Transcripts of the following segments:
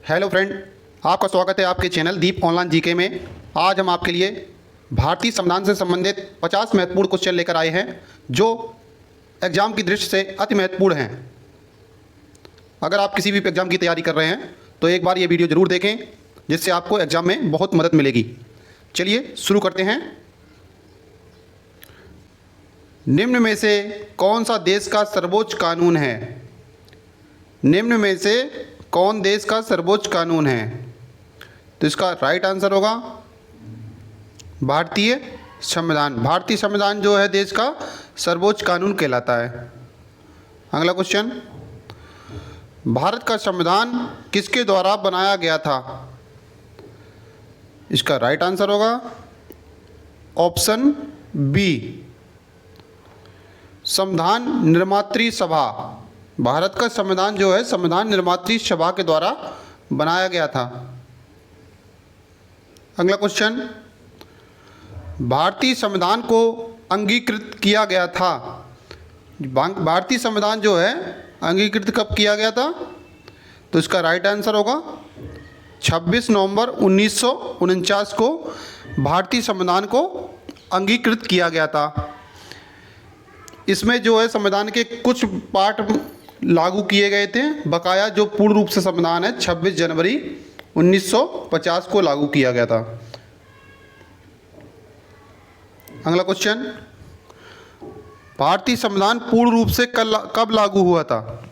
Hello friend, आपका स्वागत है आपके चैनल दीप ऑनलाइन जीके में। आज हम आपके लिए भारतीय संविधान से संबंधित 50 महत्वपूर्ण क्वेश्चन लेकर आए हैं जो एग्ज़ाम की दृष्टि से अति महत्वपूर्ण हैं। अगर आप किसी भी एग्ज़ाम की तैयारी कर रहे हैं तो एक बार ये वीडियो ज़रूर देखें, जिससे आपको एग्ज़ाम में बहुत मदद मिलेगी। चलिए शुरू करते हैं। निम्न में से कौन सा देश का सर्वोच्च कानून है? निम्न में से कौन देश का सर्वोच्च कानून है? तो इसका राइट आंसर होगा भारतीय संविधान। भारतीय संविधान जो है देश का सर्वोच्च कानून कहलाता है। अगला क्वेश्चन, भारत का संविधान किसके द्वारा बनाया गया था? इसका राइट आंसर होगा ऑप्शन बी, संविधान निर्मात्री सभा। भारत का संविधान जो है संविधान निर्मात्री सभा के द्वारा बनाया गया था। अगला क्वेश्चन, भारतीय संविधान को अंगीकृत किया गया था। भारतीय संविधान जो है अंगीकृत कब किया गया था? तो इसका राइट आंसर होगा 26 नवंबर 1949 को भारतीय संविधान को अंगीकृत किया गया था। इसमें जो है संविधान के कुछ पार्ट लागू किए गए थे, बकाया जो पूर्ण रूप से संविधान है 26 जनवरी 1950 को लागू किया गया था। अगला क्वेश्चन, भारतीय संविधान पूर्ण रूप से कब लागू हुआ था?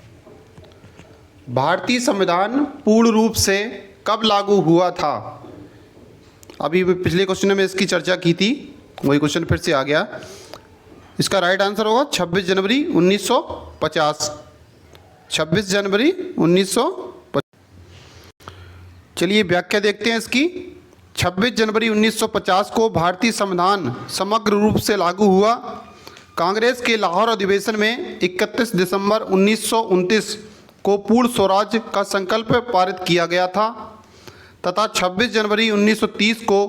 भारतीय संविधान पूर्ण रूप से कब लागू हुआ था? अभी पिछले क्वेश्चन में इसकी चर्चा की थी, वही क्वेश्चन फिर से आ गया। इसका राइट आंसर होगा 26 जनवरी 1950। 26 जनवरी 1950। चलिए व्याख्या देखते हैं इसकी। 26 जनवरी 1950 को भारतीय संविधान समग्र रूप से लागू हुआ। कांग्रेस के लाहौर अधिवेशन में 31 दिसंबर 1929 को पूर्ण स्वराज्य का संकल्प पारित किया गया था तथा 26 जनवरी 1930 को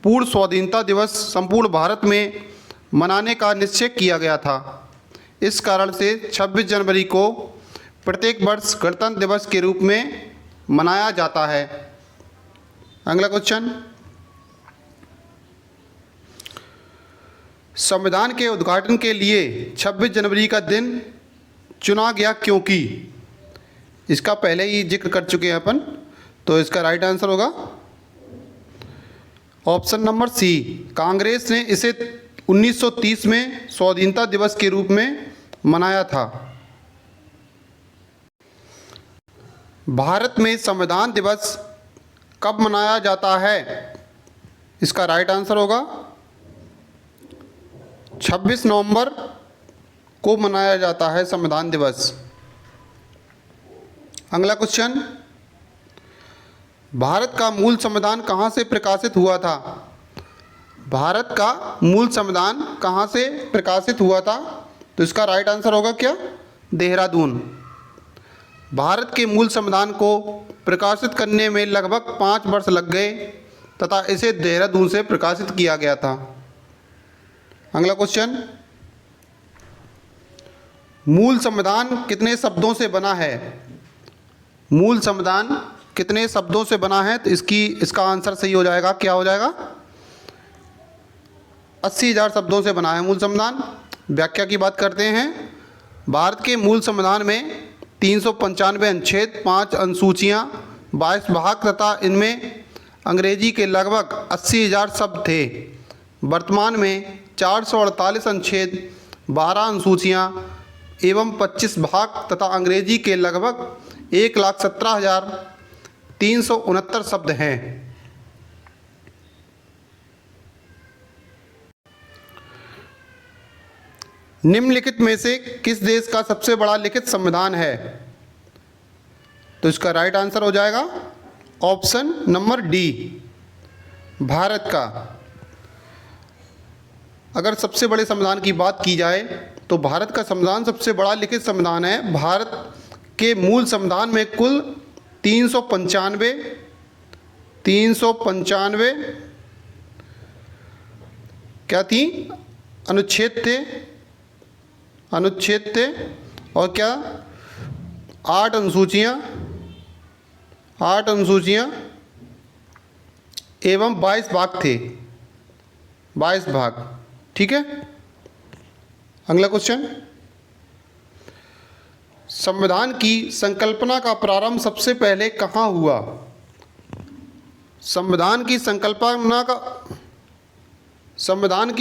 पूर्ण स्वाधीनता दिवस संपूर्ण भारत में मनाने का निश्चय किया गया था। इस कारण से 26 जनवरी को प्रत्येक वर्ष गणतंत्र दिवस के रूप में मनाया जाता है। अगला क्वेश्चन, संविधान के उद्घाटन के लिए 26 जनवरी का दिन चुना गया क्योंकि? इसका पहले ही जिक्र कर चुके हैं अपन, तो इसका राइट आंसर होगा ऑप्शन नंबर सी, कांग्रेस ने इसे 1930 में स्वाधीनता दिवस के रूप में मनाया था। भारत में संविधान दिवस कब मनाया जाता है? इसका राइट आंसर होगा 26 नवंबर को मनाया जाता है संविधान दिवस। अगला क्वेश्चन, भारत का मूल संविधान कहाँ से प्रकाशित हुआ था? भारत का मूल संविधान कहाँ से प्रकाशित हुआ था? तो इसका राइट आंसर होगा क्या? देहरादून। भारत के मूल संविधान को प्रकाशित करने में लगभग 5 वर्ष लग गए तथा इसे देहरादून से प्रकाशित किया गया था। अगला क्वेश्चन, मूल संविधान कितने शब्दों से बना है? मूल संविधान कितने शब्दों से बना है? तो इसका आंसर सही हो जाएगा, क्या हो जाएगा? 80,000 शब्दों से बना है मूल संविधान। व्याख्या की बात करते हैं। भारत के मूल संविधान में 395 अनुच्छेद, 5 अनुसूचियाँ, 22 भाग तथा इनमें अंग्रेजी के लगभग 80,000 शब्द थे। वर्तमान में 448 अनुच्छेद, 12 अनुसूचियाँ एवं 25 भाग तथा अंग्रेजी के लगभग 1,17,369 शब्द हैं। निम्नलिखित में से किस देश का सबसे बड़ा लिखित संविधान है? तो इसका राइट आंसर हो जाएगा ऑप्शन नंबर डी, भारत का। अगर सबसे बड़े संविधान की बात की जाए तो भारत का संविधान सबसे बड़ा लिखित संविधान है। भारत के मूल संविधान में कुल 395 क्या थी? अनुच्छेद थे और क्या 8 अनुसूचियाँ 8 अनुसूचियाँ एवं 22 भाग थे, 22 भाग। ठीक है, अगला क्वेश्चन, संविधान की संकल्पना का प्रारंभ सबसे पहले कहाँ हुआ? संविधान की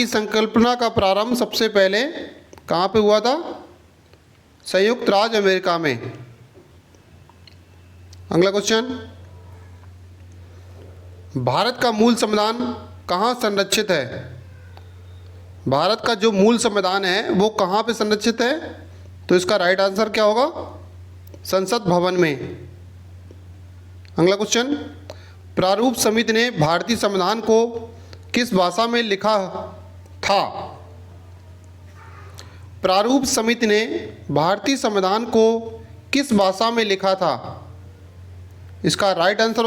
संकल्पना का प्रारंभ सबसे पहले कहाँ पे हुआ था? संयुक्त राज्य अमेरिका में। अगला क्वेश्चन, भारत का मूल संविधान कहाँ संरक्षित है? भारत का जो मूल संविधान है वो कहाँ पे संरक्षित है? तो इसका राइट आंसर क्या होगा? संसद भवन में। अगला क्वेश्चन, प्रारूप समिति ने भारतीय संविधान को किस भाषा में लिखा था? प्रारूप समिति ने भारतीय संविधान को किस भाषा में लिखा था? इसका राइट आंसर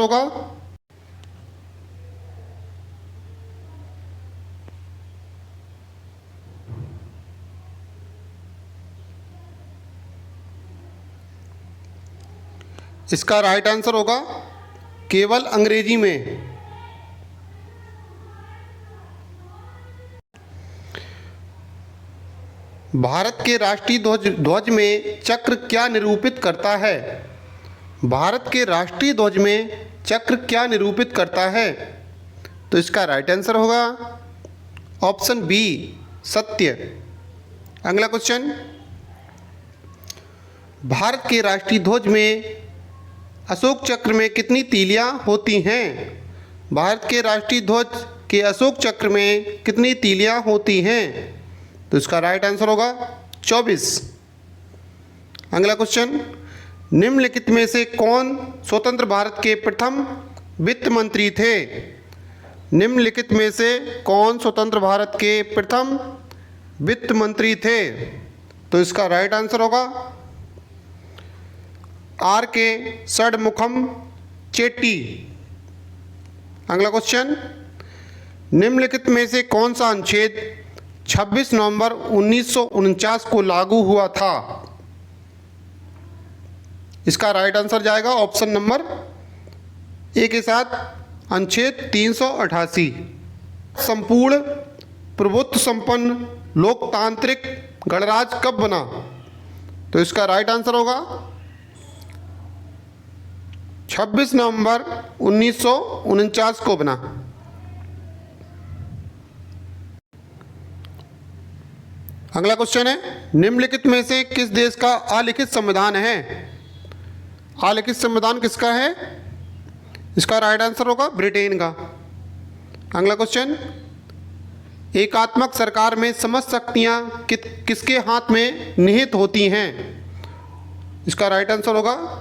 होगा केवल अंग्रेजी में। भारत के राष्ट्रीय ध्वज में चक्र क्या निरूपित करता है? भारत के राष्ट्रीय ध्वज में चक्र क्या निरूपित करता है? तो इसका राइट आंसर होगा ऑप्शन बी, सत्य। अगला क्वेश्चन, भारत के राष्ट्रीय ध्वज में अशोक चक्र में कितनी तीलियां होती हैं? भारत के राष्ट्रीय ध्वज के अशोक चक्र में कितनी तीलियां होती हैं? तो इसका राइट आंसर होगा 24। अगला क्वेश्चन, निम्नलिखित में से कौन स्वतंत्र भारत के प्रथम वित्त मंत्री थे? निम्नलिखित में से कौन स्वतंत्र भारत के प्रथम वित्त मंत्री थे? तो इसका राइट आंसर होगा आर के षणमुखम चेट्टी। अगला क्वेश्चन, निम्नलिखित में से कौन सा अनुच्छेद 26 नवंबर 1949 को लागू हुआ था? इसका राइट आंसर जाएगा ऑप्शन नंबर ए के साथ, अनुच्छेद 388। संपूर्ण प्रभुत्व संपन्न लोकतांत्रिक गणराज्य कब बना? तो इसका राइट आंसर होगा 26 नवंबर 1949 को बना। अगला क्वेश्चन है, निम्नलिखित में से किस देश का अलिखित संविधान है? अलिखित संविधान किसका है? इसका राइट आंसर होगा ब्रिटेन का। अगला क्वेश्चन, एकात्मक सरकार में समस्त शक्तियां किसके हाथ में निहित होती हैं? इसका राइट आंसर होगा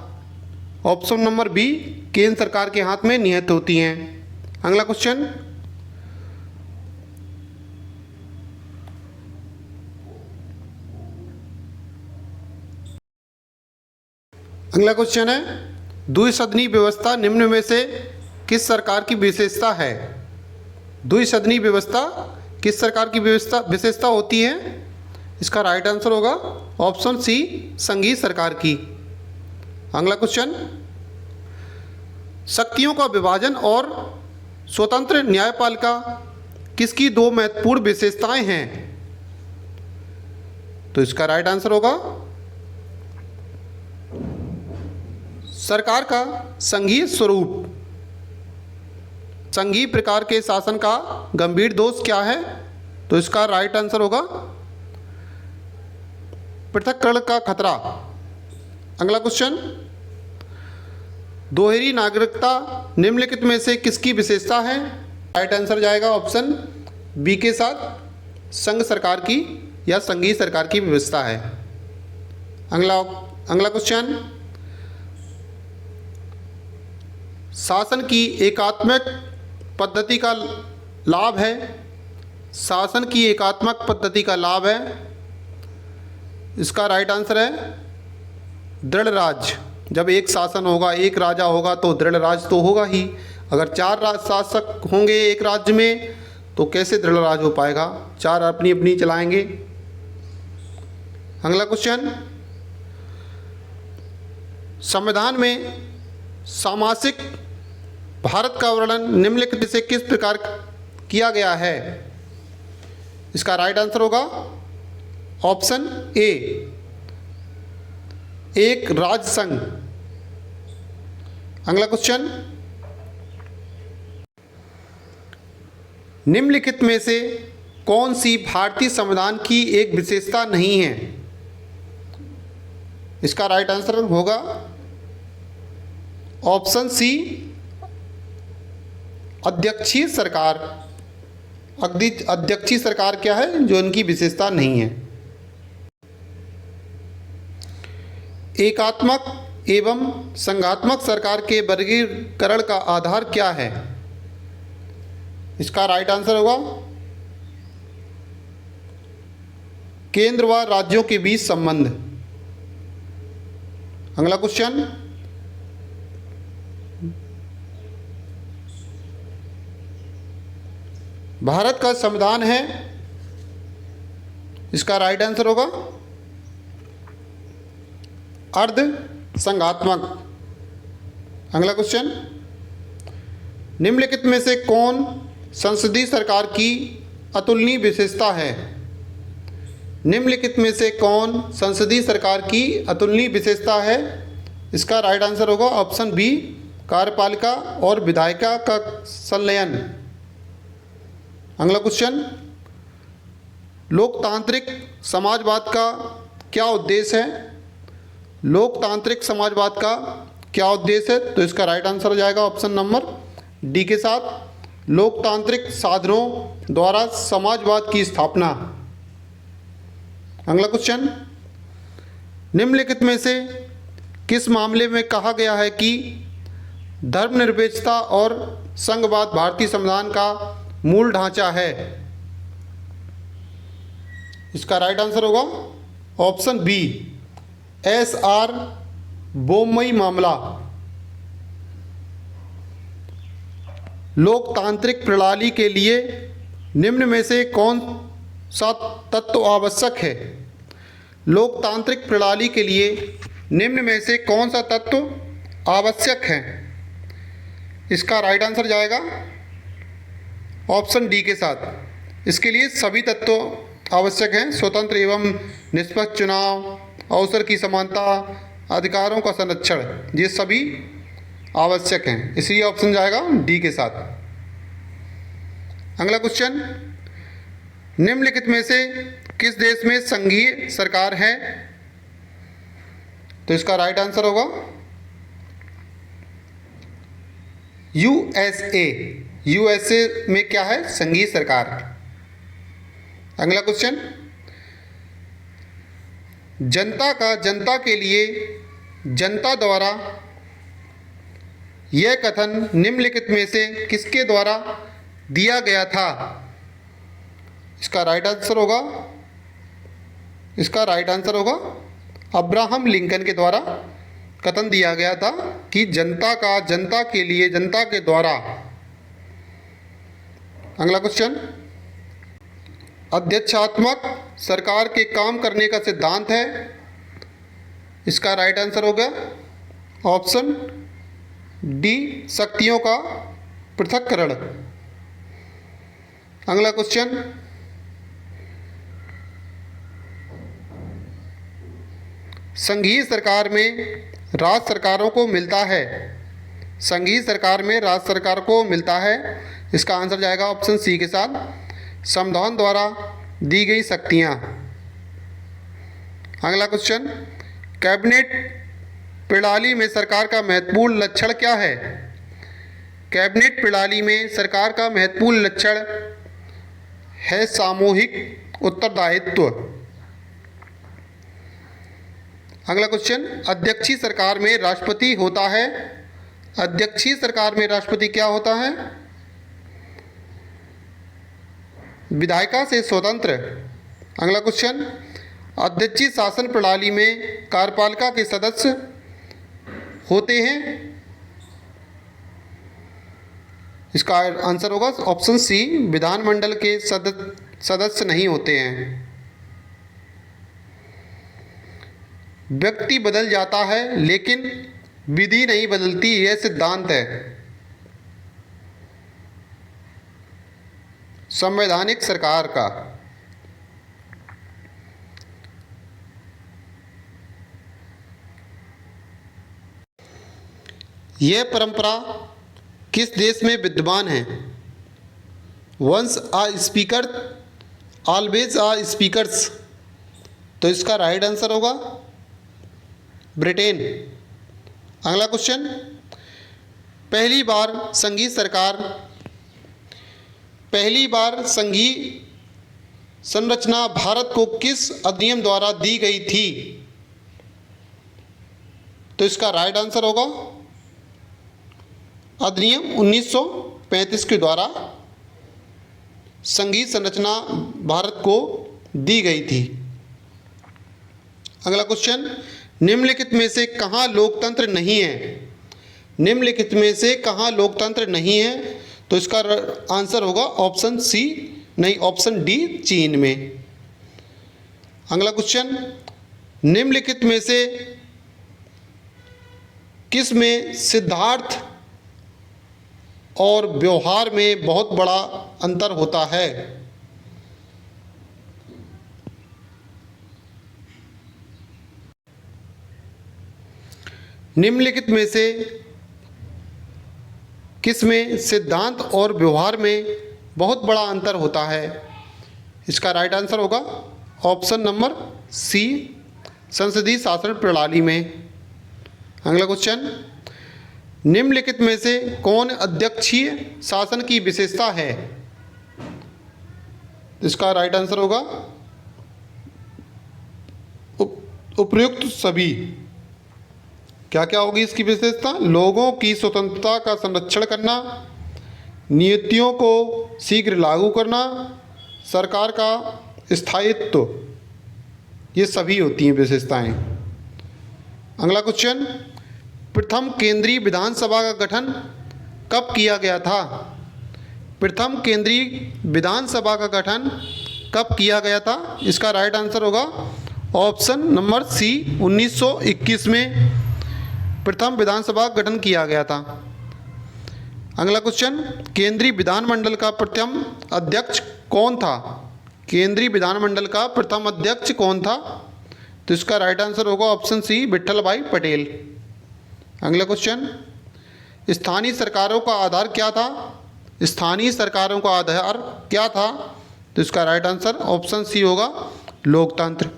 ऑप्शन नंबर बी, केंद्र सरकार के हाथ में निहित होती हैं। अगला क्वेश्चन, है, द्विसदनी व्यवस्था निम्न में से किस सरकार की विशेषता है? द्विसदनी व्यवस्था किस सरकार की विशेषता होती है? इसका राइट आंसर होगा ऑप्शन सी, संघीय सरकार की। अगला क्वेश्चन, शक्तियों का विभाजन और स्वतंत्र न्यायपालिका किसकी दो महत्वपूर्ण विशेषताएं हैं? तो इसका राइट आंसर होगा सरकार का संघीय स्वरूप। संघीय प्रकार के शासन का गंभीर दोष क्या है? तो इसका राइट आंसर होगा पृथक्करण का खतरा। अगला क्वेश्चन, दोहरी नागरिकता निम्नलिखित में से किसकी विशेषता है? राइट आंसर जाएगा ऑप्शन बी के साथ, संघ सरकार की या संघीय सरकार की व्यवस्था है। अगला क्वेश्चन, शासन की एकात्मक पद्धति का लाभ है? शासन की एकात्मक पद्धति का लाभ है, इसका राइट आंसर है दृढ़ राज्य। जब एक शासन होगा, एक राजा होगा तो दृढ़ राज्य तो होगा ही। अगर 4 शासक होंगे एक राज्य में तो कैसे दृढ़ राज्य हो पाएगा? 4 अपनी अपनी चलाएंगे। अगला क्वेश्चन, संविधान में सामासिक भारत का वर्णन निम्नलिखित में से किस प्रकार किया गया है? इसका राइट आंसर होगा ऑप्शन ए, एक राज्य संघ। अगला क्वेश्चन, निम्नलिखित में से कौन सी भारतीय संविधान की एक विशेषता नहीं है? इसका राइट आंसर होगा ऑप्शन सी, अध्यक्षीय सरकार। अध्यक्षीय सरकार क्या है जो इनकी विशेषता नहीं है? एकात्मक एवं संघात्मक सरकार के वर्गीकरण का आधार क्या है? इसका राइट आंसर होगा केंद्र व राज्यों के बीच संबंध। अगला क्वेश्चन, भारत का संविधान है, इसका राइट आंसर होगा अर्ध संघात्मक। अगला क्वेश्चन, निम्नलिखित में से कौन संसदीय सरकार की अतुलनीय विशेषता है? निम्नलिखित में से कौन संसदीय सरकार की अतुलनीय विशेषता है? इसका राइट आंसर होगा ऑप्शन बी, कार्यपालिका और विधायिका का संलयन। अगला क्वेश्चन, लोकतांत्रिक समाजवाद का क्या उद्देश्य है? लोकतांत्रिक समाजवाद का क्या उद्देश्य है? तो इसका राइट आंसर हो जाएगा ऑप्शन नंबर डी के साथ, लोकतांत्रिक साधनों द्वारा समाजवाद की स्थापना। अगला क्वेश्चन, निम्नलिखित में से किस मामले में कहा गया है कि धर्मनिरपेक्षता और संघवाद भारतीय संविधान का मूल ढांचा है? इसका राइट आंसर होगा ऑप्शन बी, SR बोम्मई मामला। लोकतांत्रिक प्रणाली के लिए निम्न में से कौन सा तत्व आवश्यक है? लोकतांत्रिक प्रणाली के लिए निम्न में से कौन सा तत्व आवश्यक है? इसका राइट आंसर जाएगा ऑप्शन डी के साथ। इसके लिए सभी तत्व आवश्यक हैं, स्वतंत्र एवं निष्पक्ष चुनाव, अवसर की समानता, अधिकारों का संरक्षण, ये सभी आवश्यक हैं, इसलिए ऑप्शन जाएगा डी के साथ। अगला क्वेश्चन, निम्नलिखित में से किस देश में संघीय सरकार है? तो इसका राइट आंसर होगा USA। USA में क्या है? संघीय सरकार। अगला क्वेश्चन, जनता का जनता के लिए जनता द्वारा यह कथन निम्नलिखित में से किसके द्वारा दिया गया था? इसका राइट आंसर होगा अब्राहम लिंकन के द्वारा कथन दिया गया था कि जनता का जनता के लिए जनता के द्वारा। अगला क्वेश्चन, अध्यक्षात्मक सरकार के काम करने का सिद्धांत है? इसका राइट आंसर होगा ऑप्शन डी, शक्तियों का पृथक्करण। अगला क्वेश्चन, संघीय सरकार में राज्य सरकारों को मिलता है? संघीय सरकार में राज्य सरकार को मिलता है, इसका आंसर जाएगा ऑप्शन सी के साथ, संविधान द्वारा दी गई शक्तियां। अगला क्वेश्चन, कैबिनेट प्रणाली में सरकार का महत्वपूर्ण लक्षण क्या है? कैबिनेट प्रणाली में सरकार का महत्वपूर्ण लक्षण है सामूहिक उत्तरदायित्व। अगला क्वेश्चन, अध्यक्षीय सरकार में राष्ट्रपति होता है? अध्यक्षीय सरकार में राष्ट्रपति क्या होता है? विधायिका से स्वतंत्र। अगला क्वेश्चन, अध्यक्षीय शासन प्रणाली में कार्यपालिका के सदस्य होते हैं? इसका आंसर होगा ऑप्शन सी, विधानमंडल के सदस्य नहीं होते हैं। व्यक्ति बदल जाता है लेकिन विधि नहीं बदलती, यह सिद्धांत है। संवैधानिक सरकार का। यह परंपरा किस देश में विद्यमान है? वंस आ स्पीकर ऑलवेज आ स्पीकर्स। तो इसका राइट आंसर होगा ब्रिटेन। अगला क्वेश्चन, पहली बार संघीय संरचना भारत को किस अधिनियम द्वारा दी गई थी? तो इसका राइट आंसर होगा अधिनियम 1935 के द्वारा संघीय संरचना भारत को दी गई थी। अगला क्वेश्चन, निम्नलिखित में से कहाँ लोकतंत्र नहीं है? निम्नलिखित में से कहाँ लोकतंत्र नहीं है? तो इसका आंसर होगा ऑप्शन सी, नहीं ऑप्शन डी, चीन में। अगला क्वेश्चन, निम्नलिखित में से किस में सिद्धांत और व्यवहार में बहुत बड़ा अंतर होता है? निम्नलिखित में से किस में सिद्धांत और व्यवहार में बहुत बड़ा अंतर होता है? इसका राइट आंसर होगा ऑप्शन नंबर सी, संसदीय शासन प्रणाली में। अगला क्वेश्चन, निम्नलिखित में से कौन अध्यक्षीय शासन की विशेषता है? इसका राइट आंसर होगा उपयुक्त सभी। क्या क्या होगी इसकी विशेषता? लोगों की स्वतंत्रता का संरक्षण करना, नीतियों को शीघ्र लागू करना, सरकार का स्थायित्व, ये सभी होती हैं विशेषताएं। अगला क्वेश्चन, प्रथम केंद्रीय विधानसभा का गठन कब किया गया था? प्रथम केंद्रीय विधानसभा का गठन कब किया गया था? इसका राइट आंसर होगा ऑप्शन नंबर सी, 1921 में प्रथम विधानसभा का गठन किया गया था। अगला क्वेश्चन, केंद्रीय विधानमंडल का प्रथम अध्यक्ष कौन था? केंद्रीय विधानमंडल का प्रथम अध्यक्ष कौन था? तो इसका राइट आंसर होगा ऑप्शन सी, विट्ठल भाई पटेल। अगला क्वेश्चन, स्थानीय सरकारों का आधार क्या था? स्थानीय सरकारों का आधार क्या था? तो इसका राइट आंसर ऑप्शन सी होगा, लोकतंत्र।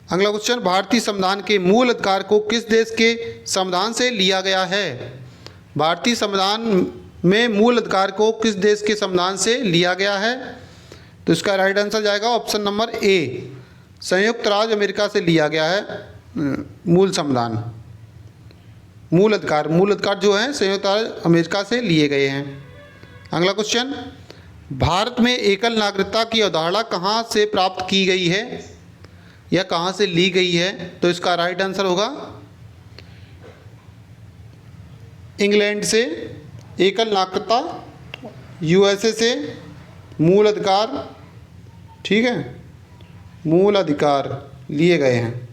अगला क्वेश्चन, भारतीय संविधान के मूल अधिकार को किस देश के संविधान से लिया गया है? भारतीय संविधान में मूल अधिकार को किस देश के संविधान से लिया गया है? तो इसका राइट आंसर जाएगा ऑप्शन नंबर ए, संयुक्त राज्य अमेरिका से लिया गया है मूल संविधान। मूल अधिकार जो है संयुक्त राज्य अमेरिका से लिए गए हैं। अगला क्वेश्चन, भारत में एकल नागरिकता की अवधारणा कहाँ से प्राप्त की गई है या कहाँ से ली गई है? तो इसका राइट आंसर होगा इंग्लैंड से एकल नागरिकता, यूएसए से मूल अधिकार, ठीक है, मूल अधिकार लिए गए हैं।